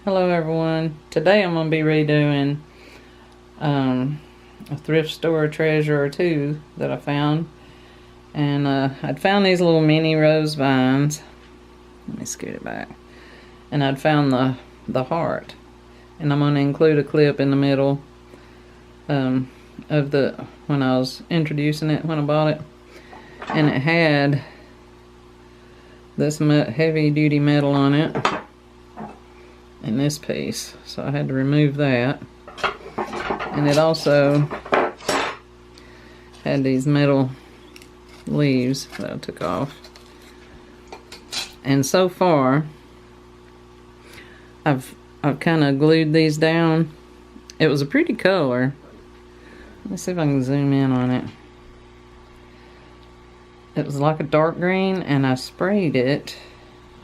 Hello everyone. Today I'm going to be redoing a thrift store treasure or two that I found. And I'd found these little mini rose vines. Let me scoot it back. And I'd found the heart. And I'm going to include a clip in the middle of when I was introducing it, when I bought it. And it had this heavy duty metal on it. In this piece, so I had to remove that. And it also had these metal leaves that I took off. And so far I've kind of glued these down. It was a pretty color. Let's see if I can zoom in on it. It was like a dark green, and I sprayed it.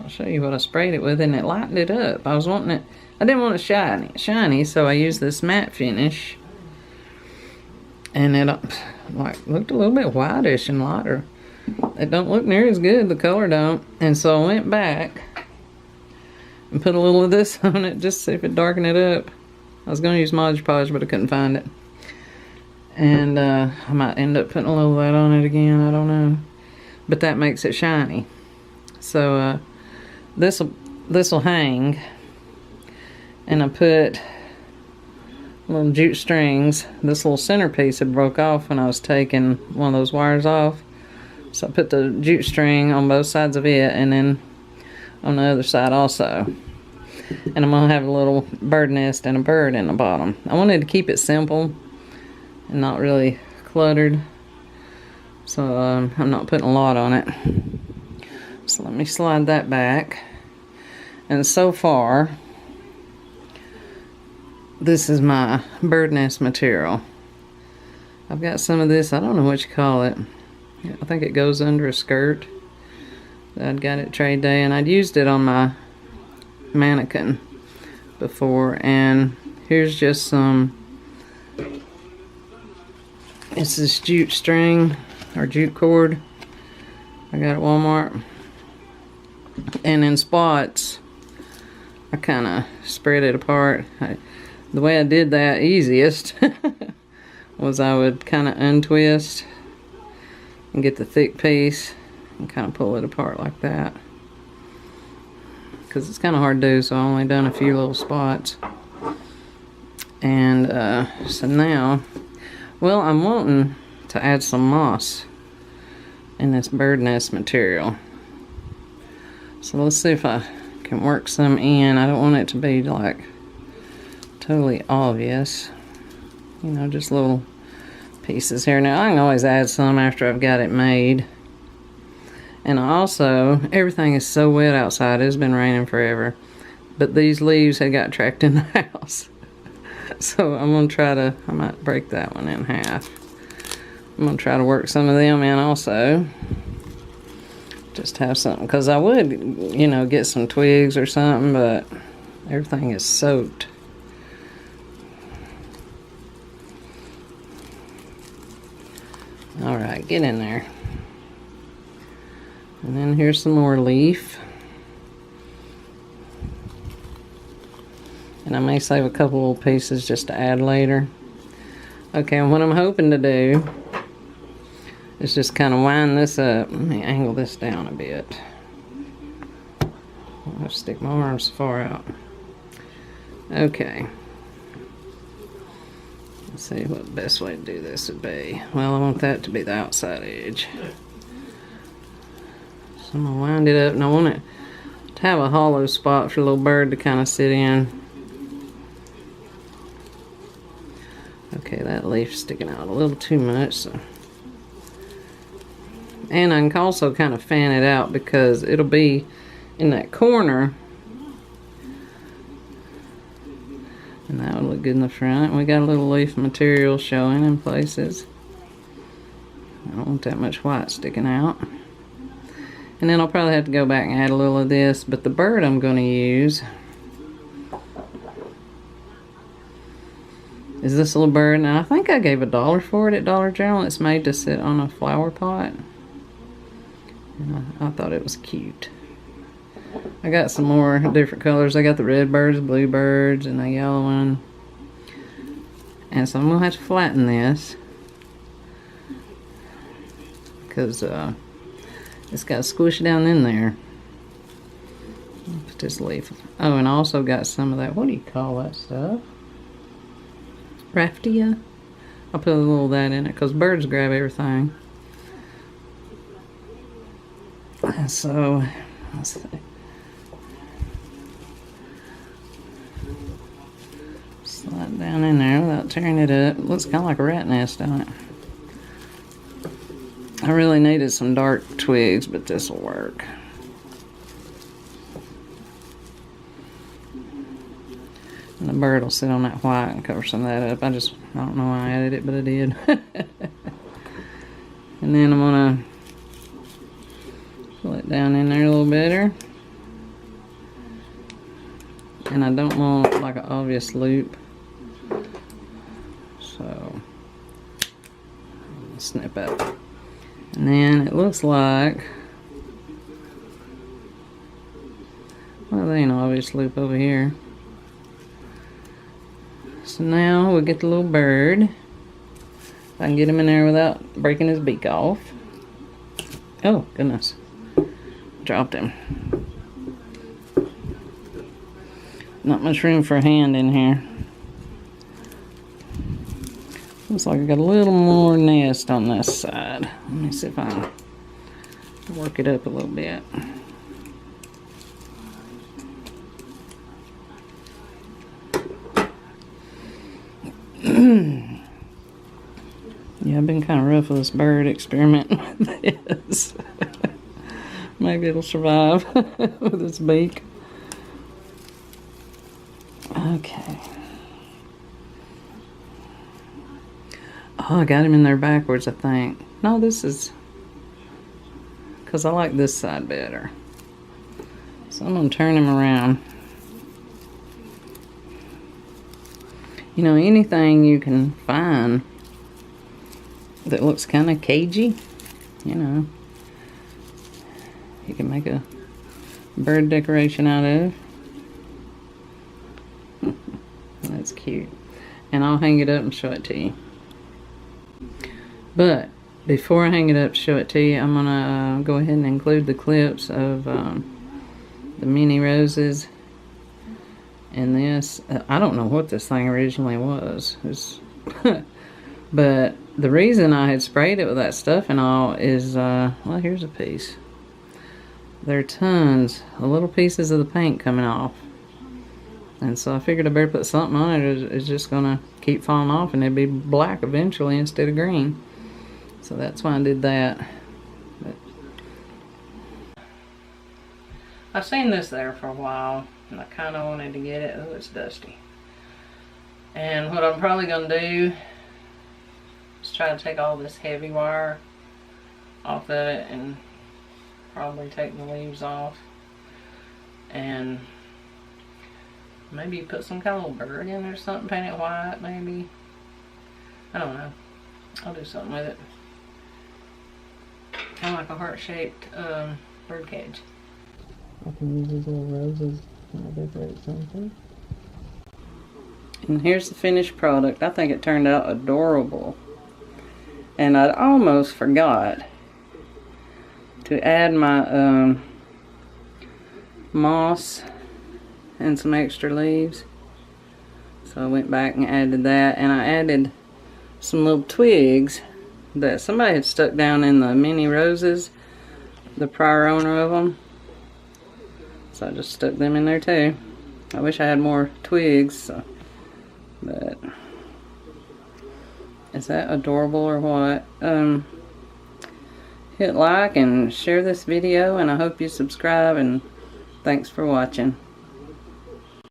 I'll show you what I sprayed it with, and it lightened it up. I didn't want it shiny, so I used this matte finish. And it looked a little bit whitish and lighter. It don't look near as good, the color don't. And so I went back and put a little of this on it just to see if it darkened it up. I was going to use Mod Podge, but I couldn't find it. And I might end up putting a little of that on it again, I don't know. But that makes it shiny. So this'll hang, and I put little jute strings. This little centerpiece had broke off when I was taking one of those wires off, so I put the jute string on both sides of it, and then on the other side also. And I'm gonna have a little bird nest and a bird in the bottom. I wanted to keep it simple and not really cluttered, so I'm not putting a lot on it. So let me slide that back. And so far, this is my bird nest material. I've got some of this, I don't know what you call it. I think it goes under a skirt. I'd got it trade day, and I'd used it on my mannequin before. And here's just it's this jute string or jute cord I got at Walmart. And in spots, I kind of spread it apart. The way I did that easiest was I would kind of untwist and get the thick piece and kind of pull it apart like that. Because it's kind of hard to do, so I only done a few little spots. And so now, well, I'm wanting to add some moss in this bird nest material. So let's see if I can work some in. I don't want it to be like totally obvious. You know, just little pieces here. Now I can always add some after I've got it made. And also, everything is so wet outside. It's been raining forever. But these leaves had got trapped in the house. So I'm going to try to, I might break that one in half. I'm going to try to work some of them in also. Just have something, because I would, you know, get some twigs or something, but everything is soaked. Alright, get in there. And then here's some more leaf. And I may save a couple little pieces just to add later. Okay, and what I'm hoping to do is just kind of wind this up. Let me angle this down a bit. I'll stick my arms far out. Okay. Let's see what the best way to do this would be. Well, I want that to be the outside edge. So I'm going to wind it up, and I want it to have a hollow spot for a little bird to kind of sit in. Okay, that leaf's sticking out a little too much, so. And I can also kind of fan it out because it'll be in that corner. And that would look good in the front. We got a little leaf material showing in places. I don't want that much white sticking out. And then I'll probably have to go back and add a little of this. But the bird I'm going to use is this little bird. Now I think I gave $1 for it at Dollar General. It's made to sit on a flower pot. And I thought it was cute. I got some more different colors. I got the red birds, blue birds, and a yellow one. And so I'm gonna have to flatten this because it's got squish down in there. Put this leaf. Oh, and I also got some of that. What do you call that stuff? Raffia. I'll put a little of that in it because birds grab everything. So let's see. Slide down in there without tearing it up. It looks kind of like a rat nest, don't it? I really needed some dark twigs, but this will work. And the bird will sit on that white and cover some of that up. I don't know why I added it, but I did. And then I'm gonna pull it down in there a little better. And I don't want like an obvious loop. So, snip up. And then it looks like, well, there ain't no obvious loop over here. So now we'll get the little bird. If I can get him in there without breaking his beak off. Oh, goodness. Dropped him. Not much room for a hand in here. Looks like I got a little more nest on this side. Let me see if I can work it up a little bit. Yeah, I've been kind of rough with this bird experimenting with this. Maybe it'll survive with its beak. Okay. Oh, I got him in there backwards, I think. No, this is... because I like this side better. So I'm going to turn him around. You know, anything you can find that looks kind of cagey, you know, you can make a bird decoration out of. That's cute. And I'll hang it up and show it to you. But before I hang it up to show it to you, I'm gonna go ahead and include the clips of the mini roses in this. I don't know what this thing originally was. But the reason I had sprayed it with that stuff and all is, well, here's a piece. There are tons of little pieces of the paint coming off. And so I figured I better put something on it. It's just gonna keep falling off and it'll be black eventually instead of green. So that's why I did that. But I've seen this there for a while and I kind of wanted to get it. Oh, it's dusty. And what I'm probably gonna do is try to take all this heavy wire off of it and probably take the leaves off and maybe put some kind of little bird in there or something, paint it white maybe. I don't know. I'll do something with it. Kind of like a heart-shaped birdcage. I can use these little roses when I decorate something. And here's the finished product. I think it turned out adorable. And I'd almost forgot to add my moss and some extra leaves. So I went back and added that, and I added some little twigs that somebody had stuck down in the mini roses, the prior owner of them. So I just stuck them in there too. I wish I had more twigs, so, but is that adorable or what? Hit like and share this video, and I hope you subscribe, and thanks for watching.